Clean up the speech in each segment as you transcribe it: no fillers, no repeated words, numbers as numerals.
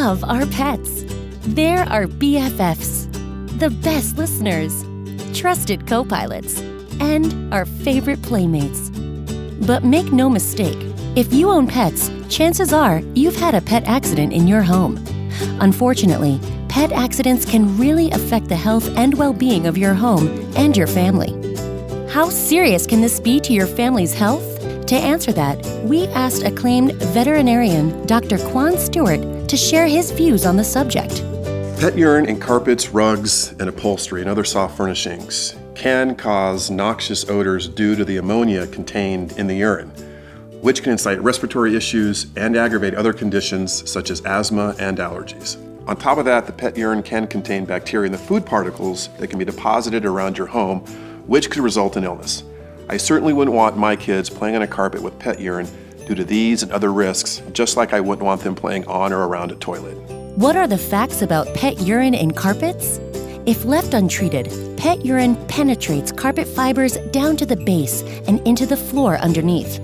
love our pets. They're our BFFs, the best listeners, trusted co-pilots, and our favorite playmates. But make no mistake, if you own pets, chances are you've had a pet accident in your home. Unfortunately, pet accidents can really affect the health and well-being of your home and your family. How serious can this be to your family's health? To answer that, we asked acclaimed veterinarian Dr. Quan Stewart to share his views on the subject. Pet urine in carpets, rugs, and upholstery and other soft furnishings can cause noxious odors due to the ammonia contained in the urine, which can incite respiratory issues and aggravate other conditions such as asthma and allergies. On top of that, the pet urine can contain bacteria in the food particles that can be deposited around your home, which could result in illness. I certainly wouldn't want my kids playing on a carpet with pet urine due to these and other risks, just like I wouldn't want them playing on or around a toilet. What are the facts about pet urine in carpets? If left untreated, pet urine penetrates carpet fibers down to the base and into the floor underneath.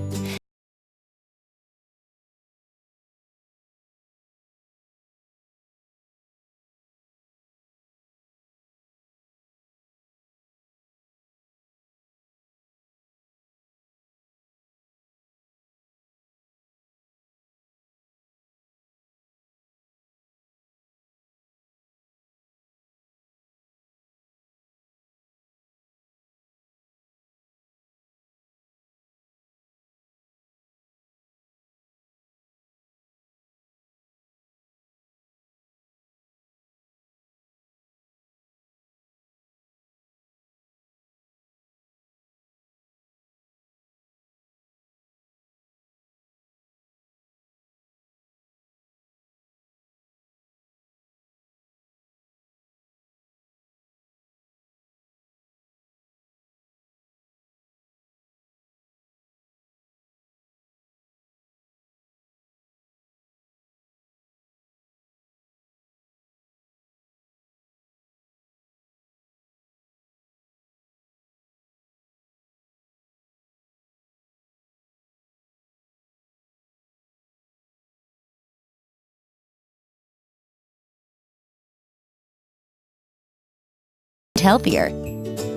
Healthier.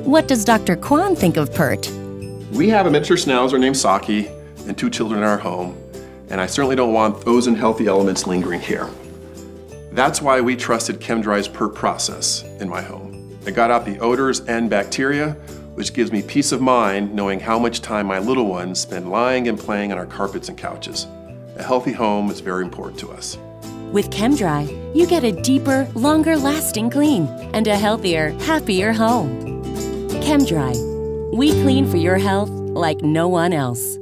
What does Dr. Quan think of PERT? We have a miniature schnauzer named Saki and 2 children in our home, and I certainly don't want those unhealthy elements lingering here. That's why we trusted Chem-Dry's PERT process in my home. It got out the odors and bacteria, which gives me peace of mind knowing how much time my little ones spend lying and playing on our carpets and couches. A healthy home is very important to us. With Chem-Dry, you get a deeper, longer-lasting clean and a healthier, happier home. Chem-Dry. We clean for your health like no one else.